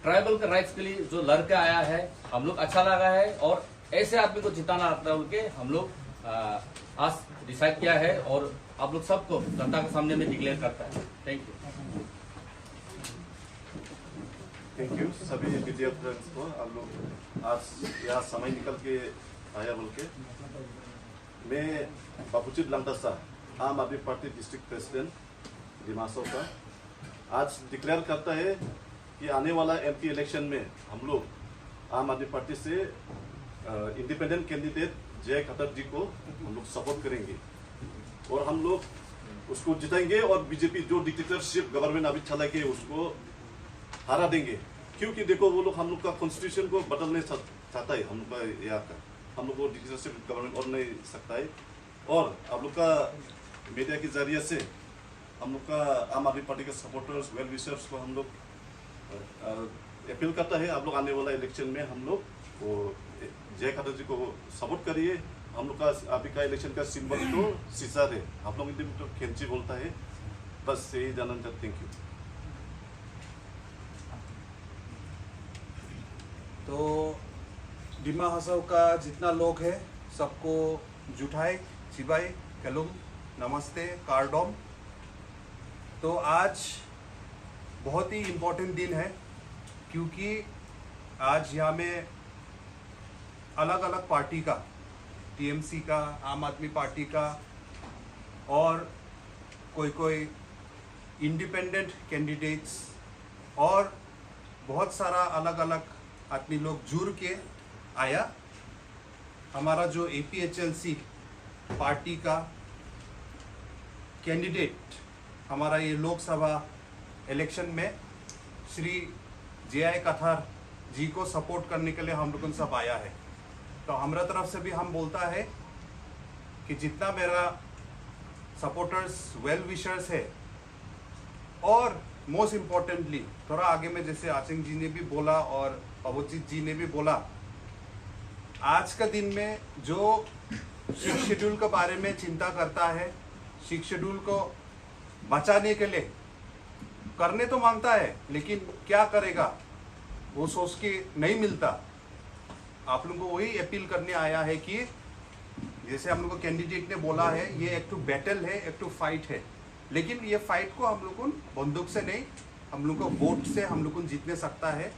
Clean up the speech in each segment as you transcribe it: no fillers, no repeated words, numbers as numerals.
Tribal के rights के लिए जो लड़के आया है, हम लोग अच्छा लगा है और ऐसे आदमी को जिताना आता है उनके हम लोग आज डिसाइड किया है और आप लोग सबको जनता के सामने में डिक्लेयर करता है। थैंक यू सभी मीडिया फ्रेंड्स को। आप लोग आज यहाँ समय निकल के आया बोल के। मैं बाबूजी लंगदसा, आम आदमी party district president Dima Hasao का आज डिक्लेयर करता है कि आने वाला एमपी इलेक्शन में हम लोग आम आदमी पार्टी से इंडिपेंडेंट कैंडिडेट जय खट्टर जी को हम लोग सपोर्ट करेंगे और हम लोग उसको जिताएंगे और बीजेपी जो डिक्टेटरशिप गवर्नमेंट अभी चला के उसको हरा देंगे। क्योंकि देखो वो लोग हम लोग का कॉन्स्टिट्यूशन को बदलने चाहता है, हम लोग का यहाँ का हम लोग को डिक्टेटरशिप गवर्नमेंट और नहीं सकता है। और आप लोग का मीडिया के जरिए से हम लोग का आम आदमी पार्टी के सपोर्टर्स वेल विशर्स को हम लोग अपील करता है, आप लोग आने वाला इलेक्शन में हम लोग वो जय खट्टर जी को सपोर्ट करिए। हम लोग का अभी का इलेक्शन का सिंबल तो सीसर है, आप लोग तो खेंची बोलता है। बस यही जानना चाहते। Thank you. तो डिमा हासाओ का जितना लोग है सबको जुठाई चिबाई कलुम नमस्ते कार्डोम। तो आज बहुत ही इम्पोर्टेंट दिन है क्योंकि आज यहाँ में अलग अलग पार्टी का, टीएमसी का, आम आदमी पार्टी का और कोई इंडिपेंडेंट कैंडिडेट्स और बहुत सारा अलग अलग आदमी लोग जुड़ के आया। हमारा जो APHLC पार्टी का कैंडिडेट हमारा ये लोकसभा इलेक्शन में श्री JI कथार जी को सपोर्ट करने के लिए हम लोग सब आया है। तो हमारा तरफ से भी हम बोलता है कि जितना मेरा सपोर्टर्स वेल विशर्स है और मोस्ट इम्पोर्टेंटली थोड़ा आगे में जैसे आचिंग जी ने भी बोला और अवोचित जी ने भी बोला, आज का दिन में जो 6 शेड्यूल के बारे में चिंता करता है, 6 शेड्यूल को बचाने के लिए करने तो मांगता है लेकिन क्या करेगा वो सोच के नहीं मिलता। आप लोगों को वही अपील करने आया है कि जैसे हम लोग को कैंडिडेट ने बोला है ये एक टू बैटल है, एक टू फाइट है, लेकिन ये फाइट को हम लोग को बंदूक से नहीं, हम लोग को वोट से हम लोग को जीतने सकता है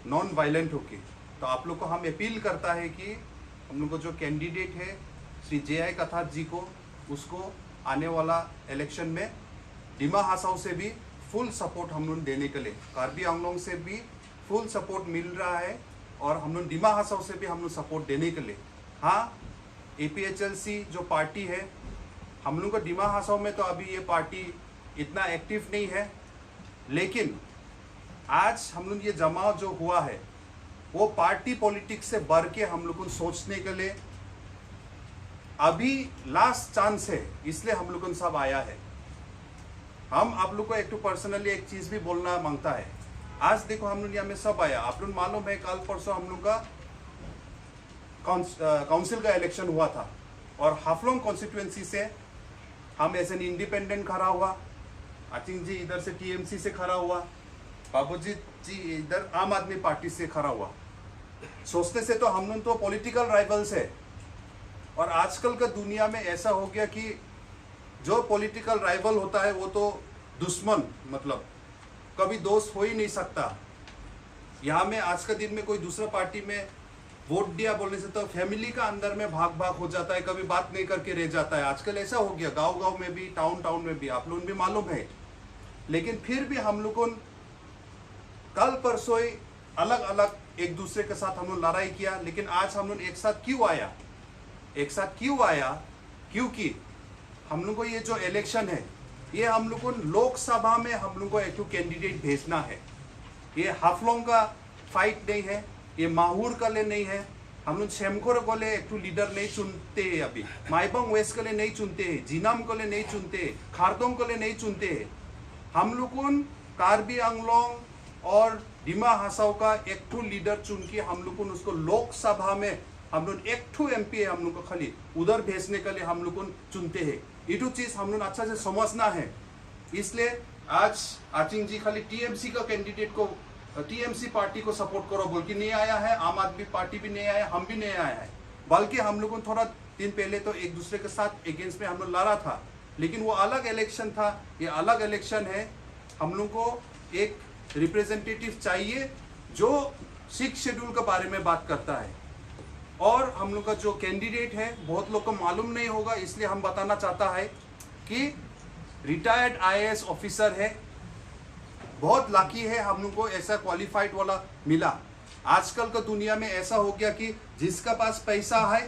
नॉन वायलेंट होके। तो आप लोग को हम अपील करता है कि हम लोग को जो कैंडिडेट है श्री JI कथार जी को, उसको आने वाला इलेक्शन में डिमा हासाओ से भी फुल सपोर्ट हम लोग देने के लिए, कार्बी आंगलोंग से भी फुल सपोर्ट मिल रहा है और हम लोग डिमा हासाओ से भी हम लोग सपोर्ट देने के लिए। हाँ, APHLC जो पार्टी है हम लोग को डिमा हासाओ में तो अभी ये पार्टी इतना एक्टिव नहीं है, लेकिन आज हम लोग ये जमाव जो हुआ है वो पार्टी पॉलिटिक्स से बढ़ के हम लोग को सोचने के लिए अभी लास्ट चांस है, इसलिए हम लोग सब आया है। हम आप लोग को एक तो पर्सनली एक चीज भी बोलना मांगता है। आज देखो हम लोग यहाँ में सब आया, आप लोग मालूम है कल परसों हम लोग का काउंसिल का इलेक्शन हुआ था और हाफलोंग कॉन्स्टिट्यूएंसी से हम एज एन इंडिपेंडेंट खड़ा हुआ, आचिंग जी इधर से TMC से खड़ा हुआ, बाबूजी जी इधर आम आदमी पार्टी से खड़ा हुआ। सोचने से तो हम लोग तो पॉलिटिकल राइवल्स है और आजकल का दुनिया में ऐसा हो गया कि जो पॉलिटिकल राइवल होता है वो तो दुश्मन, मतलब कभी दोस्त हो ही नहीं सकता। यहाँ में आज का दिन में कोई दूसरा पार्टी में वोट दिया बोलने से तो फैमिली का अंदर में भाग भाग हो जाता है, कभी बात नहीं करके रह जाता है। आजकल ऐसा हो गया गांव गांव में भी, टाउन टाउन में भी, आप लोगों भी मालूम है। लेकिन फिर भी हम लोगों कल परसों अलग अलग एक दूसरे के साथ हम लोग लड़ाई किया, लेकिन आज हम लोग एक साथ क्यों आया? एक साथ क्यों आया? क्योंकि हम लोग को ये जो इलेक्शन है ये हम लोग को लोकसभा में हम लोग को एक कैंडिडेट भेजना है। ये हाफलोंग का फाइट नहीं है, ये माहूर का लिए नहीं है। हम लोग शेमखोर को ले एक लीडर नहीं चुनते हैं, अभी माइबंग वेस्ट के लिए नहीं चुनते हैं, जीनाम को ले नहीं चुनते हैं, खारदोंग को ले नहीं चुनते हैं। हम लोग कार्बी आंगलोंग और डिमा हासाओ का एक लीडर चुन के हम लोग उसको लोकसभा में हम लोग एक MP है, हम लोग को खाली उधर भेजने के लिए हम लोग चुनते हैं। ये तो चीज हम लोग अच्छा से समझना है। इसलिए आज आचिंग जी खाली TMC का कैंडिडेट को टीएमसी पार्टी को सपोर्ट करो बोल के नहीं आया है, आम आदमी पार्टी भी नहीं आया, हम भी नहीं आया है। बल्कि हम लोगों को थोड़ा दिन पहले तो एक दूसरे के साथ अगेंस्ट में हम लोग लड़ा था, लेकिन वो अलग इलेक्शन था, ये अलग इलेक्शन है। हम लोग को एक रिप्रेजेंटेटिव चाहिए जो 6 शेड्यूल के बारे में बात करता है। और हम लोग का जो कैंडिडेट है बहुत लोग को मालूम नहीं होगा, इसलिए हम बताना चाहता है कि रिटायर्ड आईएएस ऑफिसर है, बहुत लकी है हम लोग को ऐसा क्वालिफाइड वाला मिला। आजकल का दुनिया में ऐसा हो गया कि जिसका पास पैसा है,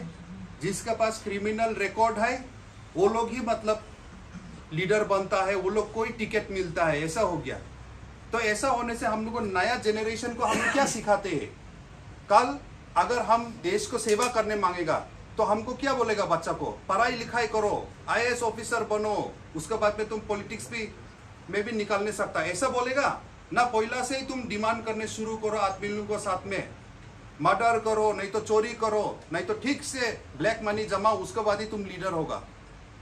जिसका पास क्रिमिनल रिकॉर्ड है, वो लोग ही मतलब लीडर बनता है, वो लोग को ही टिकट मिलता है, ऐसा हो गया। तो ऐसा होने से हम लोग को नया जनरेशन को हम लोग क्या सिखाते हैं? कल अगर हम देश को सेवा करने मांगेगा तो हमको क्या बोलेगा बच्चा को? पढ़ाई लिखाई करो, आईएएस ऑफिसर बनो, उसके बाद में तुम पॉलिटिक्स में भी निकल नहीं सकता, ऐसा बोलेगा ना। पहला से ही तुम डिमांड करने शुरू करो आदमी लोगों को, साथ में मर्डर करो, नहीं तो चोरी करो, नहीं तो ठीक से ब्लैक मनी जमाओ, उसके बाद ही तुम लीडर होगा।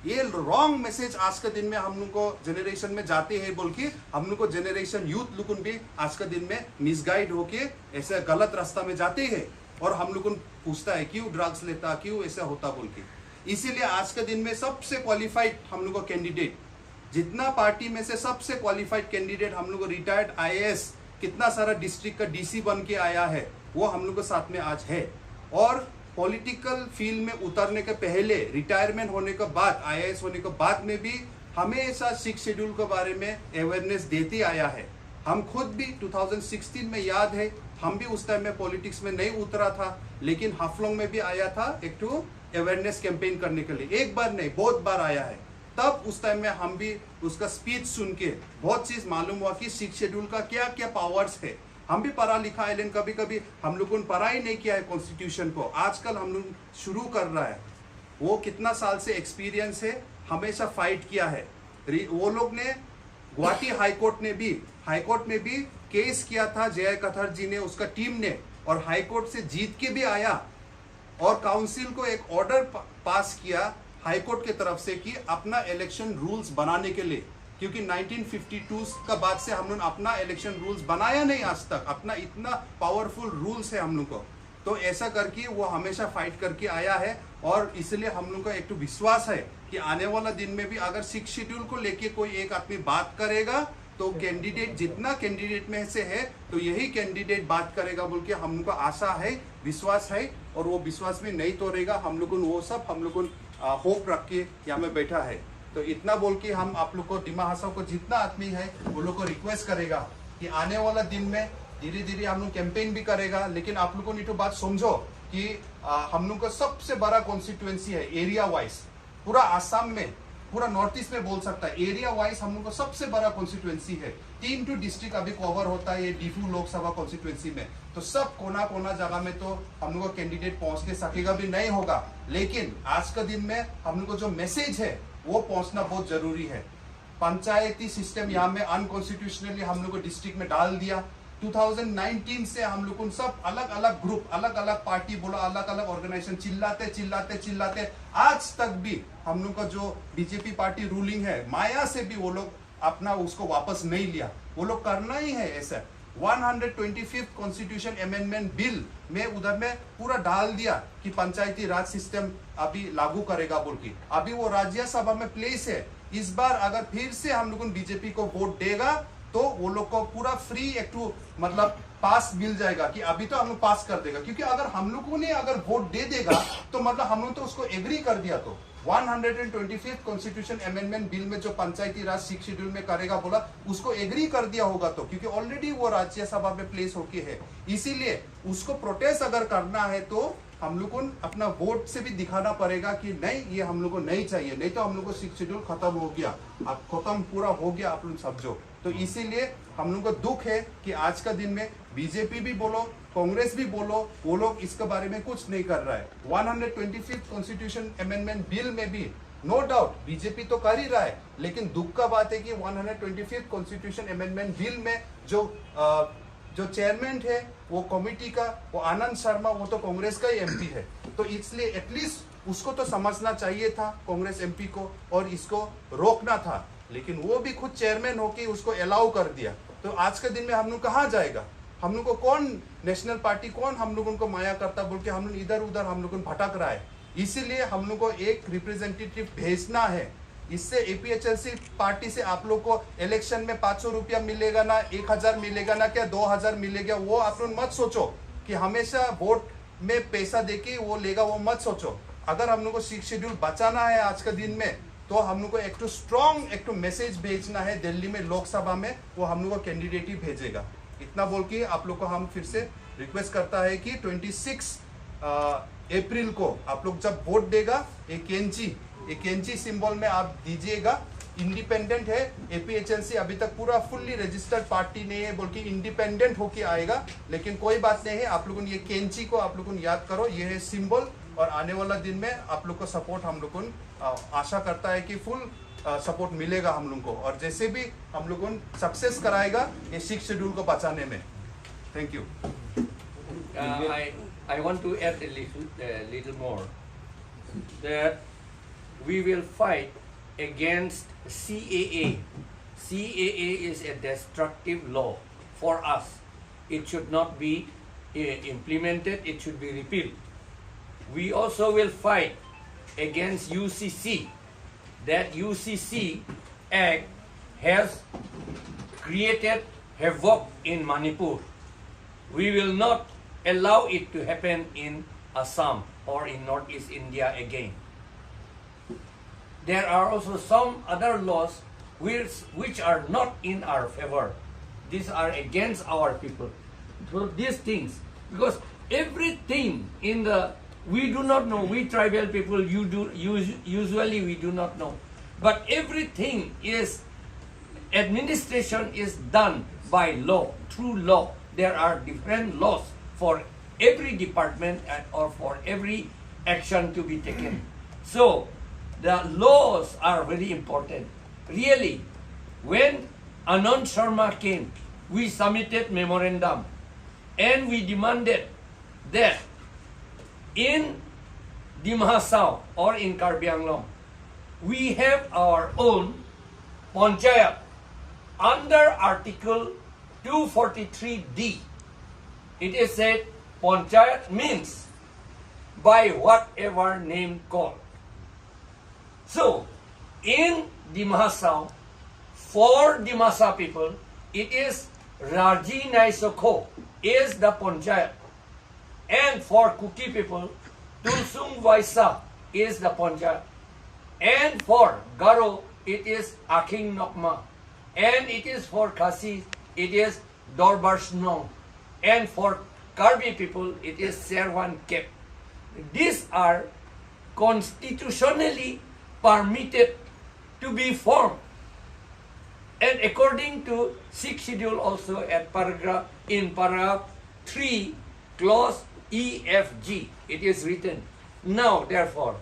ये रॉन्ग मैसेज आज के दिन में हम लोग को जनरेशन में जाते हैं, बोल के हम लोग को जनरेशन यूथ लोग भी आज के दिन में मिसगाइड होके ऐसे गलत रास्ता में जाते हैं। और हम लोग पूछता है क्यों ड्रग्स लेता, क्यों ऐसा होता बोल के। इसीलिए आज के दिन में सबसे क्वालिफाइड हम लोग को कैंडिडेट, जितना पार्टी में से सबसे क्वालिफाइड कैंडिडेट हम लोग को रिटायर्ड आईएएस, कितना सारा डिस्ट्रिक्ट का डीसी बन के आया है, वो हम लोग के साथ में आज है। और पॉलिटिकल फील्ड में उतरने के पहले, रिटायरमेंट होने के बाद, आईएएस होने के बाद में भी हमेशा 6 शेड्यूल के बारे में अवेयरनेस देते आया है। हम खुद भी 2016 में याद है, हम भी उस टाइम में पॉलिटिक्स में नहीं उतरा था, लेकिन हाफलोंग में भी आया था एक तो अवेयरनेस कैंपेन करने के लिए। एक बार नहीं, बहुत बार आया है। तब उस टाइम में हम भी उसका स्पीच सुन के बहुत चीज मालूम हुआ कि 6 शेड्यूल का क्या क्या पावर्स है। हम भी पढ़ा लिखा है, लेकिन कभी कभी हम लोगों ने पढ़ा ही नहीं किया है कॉन्स्टिट्यूशन को। आजकल हम लोग शुरू कर रहा है। वो कितना साल से एक्सपीरियंस है, हमेशा फाइट किया है। वो लोग ने गुवाहाटी हाईकोर्ट में भी केस किया था, जे.आई. कथार जी ने, उसका टीम ने, और हाईकोर्ट से जीत के भी आया। और काउंसिल को एक ऑर्डर पास किया हाईकोर्ट की तरफ से कि अपना इलेक्शन रूल्स बनाने के लिए, क्योंकि 1952 का बाद से हम लोग अपना इलेक्शन रूल्स बनाया नहीं आज तक। अपना इतना पावरफुल रूल्स है हम लोग को, तो ऐसा करके वो हमेशा फाइट करके आया है। और इसलिए हम लोग का एक तो विश्वास है कि आने वाला दिन में भी अगर 6 शेड्यूल को लेके कोई एक आदमी बात करेगा तो कैंडिडेट, जितना कैंडिडेट में से है, तो यही कैंडिडेट बात करेगा बोल के हम लोग को आशा है, विश्वास है। और वो विश्वास में नहीं तोड़ेगा। हम लोग वो सब हम लोग होप रख के यहाँ में बैठा है। तो इतना बोल के हम आप लोग को, डिमा हसाओ को जितना आदमी है वो लोग को रिक्वेस्ट करेगा कि आने वाला दिन में धीरे धीरे हम लोग कैंपेन भी करेगा। लेकिन आप लोगों ने तो बात समझो कि हम लोग का सबसे बड़ा कॉन्स्टिट्यूएंसी है एरिया वाइज, पूरा आसाम में, पूरा नॉर्थ ईस्ट में बोल सकता है। एरिया वाइज हम लोग का सबसे बड़ा कॉन्स्टिट्यूएंसी है। 3 डिस्ट्रिक्ट अभी कवर होता है ये डीफू लोकसभा कॉन्स्टिट्यूएंसी में। तो सब कोना कोना जगह में तो हम लोग का कैंडिडेट पहुंच के सकेगा भी नहीं होगा, लेकिन आज का दिन में हम लोग को जो मैसेज है वो पहुंचना बहुत जरूरी है। पंचायती सिस्टम यहाँ में अनकॉन्स्टिट्यूशनली हम लोग को डिस्ट्रिक्ट में डाल दिया। 2019 से हम लोग सब अलग अलग ग्रुप, अलग अलग पार्टी बोला, अलग अलग ऑर्गेनाइजेशन चिल्लाते आज तक भी हम लोग का जो बीजेपी पार्टी रूलिंग है, माया से भी वो लोग अपना उसको वापस नहीं लिया। वो लोग करना ही है ऐसा। 125th कॉन्स्टिट्यूशन अमेंडमेंट बिल में उधर में पूरा डाल दिया कि पंचायती राज सिस्टम अभी लागू करेगा बोल के। अभी वो राज्यसभा में प्लेस है। इस बार अगर फिर से हम लोग बीजेपी को वोट देगा तो वो लोग को पूरा फ्री एक मतलब पास मिल जाएगा कि अभी तो हम लोग पास कर देगा। क्योंकि अगर हम लोगों ने अगर वोट दे देगा तो मतलब हम लोग तो उसको एग्री कर दिया। तो 125th कॉन्स्टिट्यूशन अमेंडमेंट बिल में जो पंचायती राज 6 शेड्यूल में करेगा बोला, उसको एग्री कर दिया होगा। तो क्योंकि ऑलरेडी वो राज्यसभा में प्लेस होके है, इसीलिए उसको प्रोटेस्ट अगर करना है तो हम लोग को अपना वोट से भी दिखाना पड़ेगा कि नहीं, ये हम लोग को नहीं चाहिए। नहीं तो हम लोग को 6 शेड्यूल खत्म हो गया, अब खत्म पूरा हो गया, आप लोग समझो। तो इसीलिए हम लोग को दुख है कि आज का दिन में बीजेपी भी बोलो, कांग्रेस भी बोलो, वो लोग इसके बारे में कुछ नहीं कर रहा है। 125th कॉन्स्टिट्यूशन अमेंडमेंट बिल में भी नो डाउट बीजेपी तो कर ही रहा है, लेकिन दुख का बात है कि 125th कॉन्स्टिट्यूशन अमेंडमेंट बिल में जो चेयरमैन है वो कमेटी का, वो आनंद शर्मा, वो तो कांग्रेस का ही एमपी है। तो इसलिए एटलीस्ट उसको तो समझना चाहिए था कांग्रेस एमपी को, और इसको रोकना था। लेकिन वो भी खुद चेयरमैन होके उसको अलाउ कर दिया। तो आज के दिन में हम लोग कहाँ जाएगा? हम लोग को कौन नेशनल पार्टी कौन हम लोगों को माया करता बोल के हम लोग इधर उधर हम लोग भटक रहा है। इसीलिए हम लोग को एक रिप्रेजेंटेटिव भेजना है। इससे एपीएचएलसी पार्टी से आप लोग को इलेक्शन में 500 रुपया मिलेगा ना 1000 मिलेगा ना क्या 2000 मिलेगा, वो आप लोग मत सोचो कि हमेशा वोट में पैसा देके वो लेगा, वो मत सोचो। अगर हम लोग को 6 शेड्यूल बचाना है आज के दिन में, तो हम लोग को एक तो स्ट्रॉन्ग एक तो मैसेज भेजना है दिल्ली में लोकसभा में, वो हम लोग को कैंडिडेट ही भेजेगा। इतना बोल के आप लोग को हम फिर से रिक्वेस्ट करता है कि 26 अप्रैल को आप लोग जब वोट देगा एक कैंची सिंबल में आप दीजिएगा। इंडिपेंडेंट है एपीएचएलसी, अभी तक पूरा फुल्ली रजिस्टर्ड पार्टी नहीं है बोल के इंडिपेंडेंट होके आएगा, लेकिन कोई बात नहीं है। आप लोगों ने ये कैंची को आप लोगों याद करो, ये है सिंबल, और आने वाला दिन में आप लोग को सपोर्ट हम लोग आशा करता है कि फुल सपोर्ट मिलेगा हम लोग को, और जैसे भी हम लोग सक्सेस कराएगा ये 6 शेड्यूल को बचाने में। Thank you. I want to add a little more, that we will fight against CAA. CAA is a destructive law for us. It should not be implemented, it should be repealed. We also will fight against UCC. That UCC Act has created havoc in Manipur. We will not allow it to happen in Assam or in Northeast India again. There are also some other laws which are not in our favor. These are against our people. So these things, because everything in the, we do not know, we tribal people, usually we do not know. But everything is, administration is done by law, through law. There are different laws for every department or for every action to be taken. So the laws are very important. Really, when Anand Sharma came, we submitted memorandum and we demanded that in Dimhasau or in Karbi Anglong, we have our own panchayat under Article 243D. It is said panchayat means by whatever name called. So in Dimhasau, for Dimhasa people, it is Raji Naisokho is the panchayat, and for Kuki people, Tulsung Vaisa is the panchayat, and for Garo it is Aking Nokma, and it is for Khasi it is Dorbarshnong, and for Karbi people it is Serwan Kep. These are constitutionally permitted to be formed, and according to 6th schedule also at paragraph 3 clause EFG it is written. Now therefore,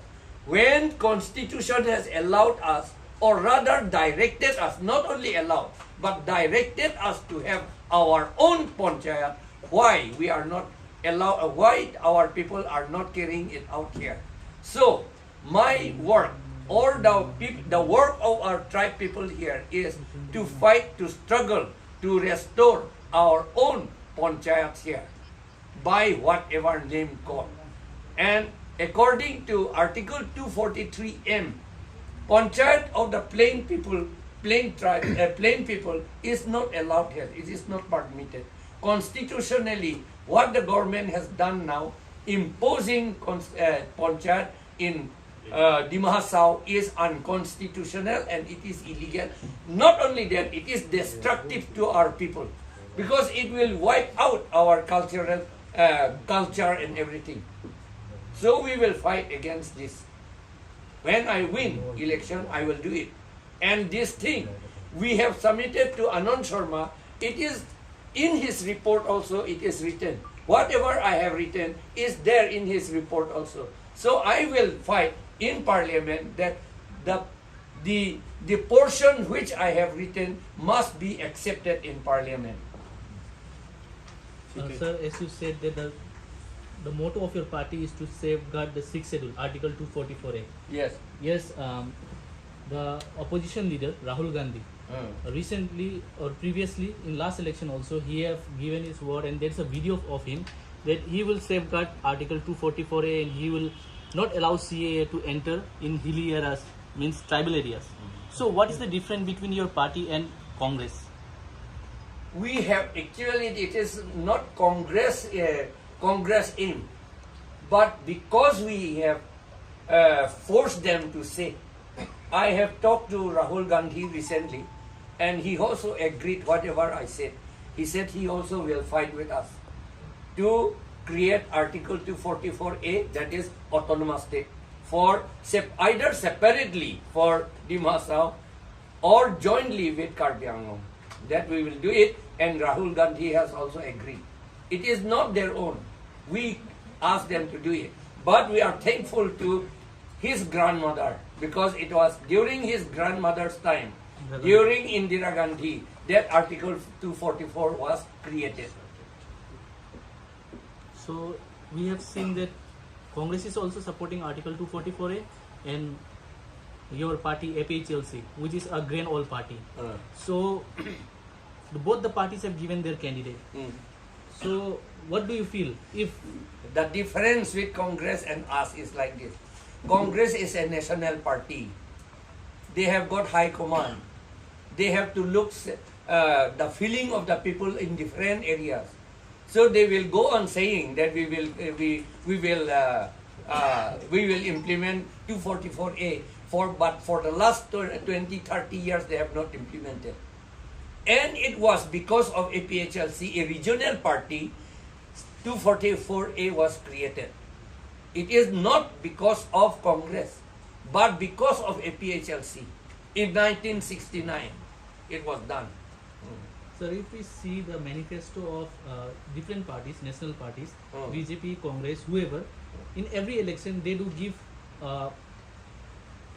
when constitution has allowed us, or rather directed us, not only allowed but directed us to have our own panchayat, why we are not allowed, why our people are not carrying it out here? So my work, or the work of our tribe people here, is to fight, to struggle, to restore our own panchayats here by whatever name called. And according to Article 243M, panchayat of the plain people, plain people is not allowed here. It is not permitted. Constitutionally, what the government has done now, imposing panchayat in Dimhasau is unconstitutional and it is illegal. Not only that, it is destructive to our people, because it will wipe out our culture and everything. So we will fight against this. When I win election, I will do it. And this thing we have submitted to Anand Sharma, it is in his report also, it is written. Whatever I have written is there in his report also. So I will fight in Parliament that the portion which I have written must be accepted in Parliament. Sir, as you said that the motto of your party is to safeguard the 6th schedule, Article 244A. Yes. Yes, the opposition leader Rahul Gandhi recently or previously in last election also he have given his word, and there's a video of him that he will safeguard Article 244A and he will not allow CAA to enter in hilly areas, means tribal areas. So what is the difference between your party and Congress? We have actually, it is not Congress aim, but because we have forced them to say. I have talked to Rahul Gandhi recently, and he also agreed whatever I said. He said he also will fight with us to create Article 244A, that is autonomous state, for either separately for Dimmasaw or jointly with Karbi Anglong. That we will do it, and Rahul Gandhi has also agreed. It is not their own. We asked them to do it, but we are thankful to his grandmother, because it was during his grandmother's time, during Indira Gandhi, that Article 244 was created. So we have seen that Congress is also supporting Article 244A, and your party APHLC, which is a grain oil party. So both the parties have given their candidate. So what do you feel if the difference with Congress and us is like this? Congress is a national party. They have got high command. They have to look the feeling of the people in different areas. So they will go on saying that we will implement 244A. But for the last 20-30 years they have not implemented. And it was because of APHLC, a regional party, 244A was created. It is not because of Congress, but because of APHLC. In 1969, it was done. Sir, if we see the manifesto of different parties, national parties, BJP, Congress, whoever, in every election they do give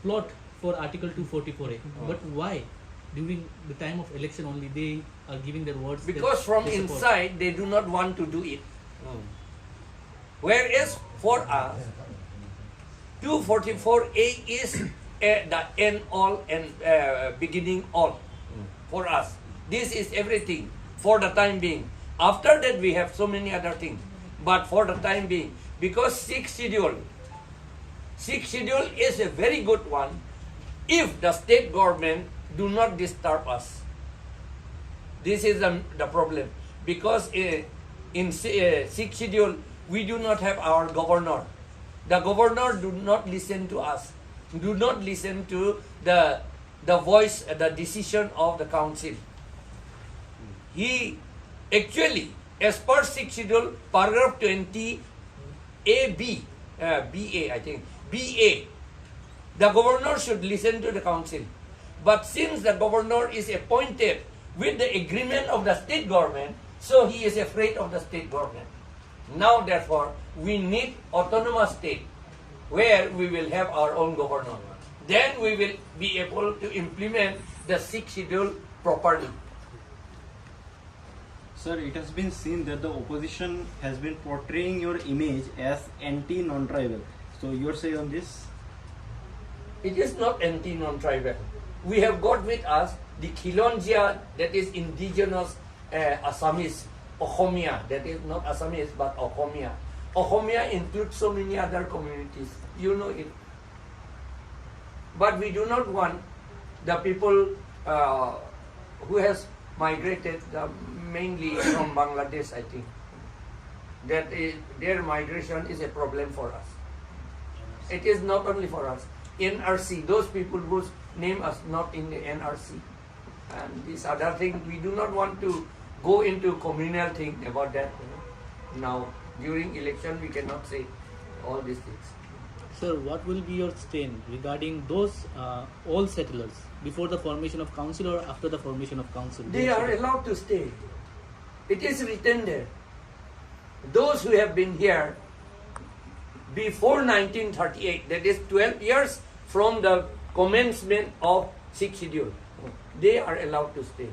plot for Article 244A. But why? During the time of election only they are giving their words. Because from they support. inside they do not want to do it. Whereas for us, 244A is the end all and beginning all for us. This is everything for the time being. After that we have so many other things. But for the time being, because sixth schedule is a very good one if the state government do not disturb us. This is the problem. Because in sixth schedule, we do not have our governor. The governor do not listen to us. Do not listen to the voice, the decision of the council. He actually, as per sixth schedule, paragraph 20, BA, I think, BA, the governor should listen to the council. But since the governor is appointed with the agreement of the state government, so he is afraid of the state government. Now, therefore, we need autonomous state where we will have our own governor. Then we will be able to implement the sixth schedule properly. Sir, it has been seen that the opposition has been portraying your image as anti-non-tribal. So, your say on this? It is not anti-non-tribal. We have got with us the Khilonjia, that is indigenous Assamese, Ohomia, that is not Assamese but Ohomia. Ohomia includes so many other communities, you know it. But we do not want the people who has migrated mainly from Bangladesh, I think. That their migration is a problem for us. It is not only for us. NRC, those people whose name is not in the NRC. And this other thing, we do not want to go into communal thing about that. Now, during election, we cannot say all these things. Sir, what will be your stand regarding those all settlers before the formation of council or after the formation of council? They are allowed to stay. It is written there. Those who have been here before 1938, that is 12 years from the commencement of sixth schedule, they are allowed to stay.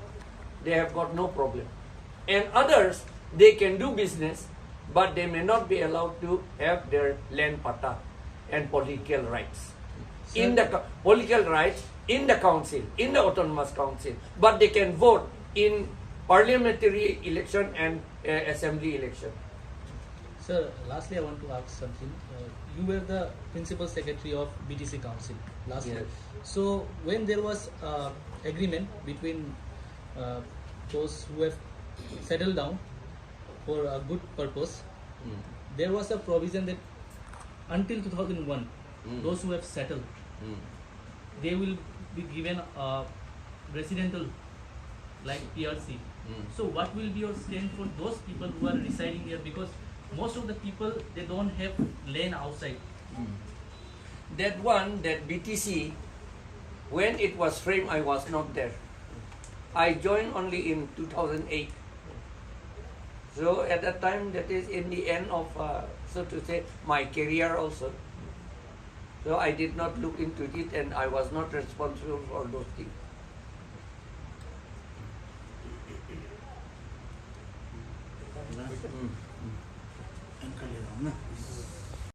They have got no problem. And others, they can do business, but they may not be allowed to have their land pata and political rights. Sir, In the political rights, in the council, in the autonomous council, but they can vote in parliamentary election and assembly election. Sir, lastly, I want to ask something. You were the principal secretary of BTC Council last year. Yes. So, when there was agreement between those who have settled down for a good purpose, there was a provision that until 2001, those who have settled, they will be given a residential like PRC. So, what will be your stand for those people who are residing here? Because most of the people, they don't have land outside. That one, that BTC, when it was framed, I was not there. I joined only in 2008. So at that time, that is in the end of, so to say, my career also. So I did not look into it, and I was not responsible for those things.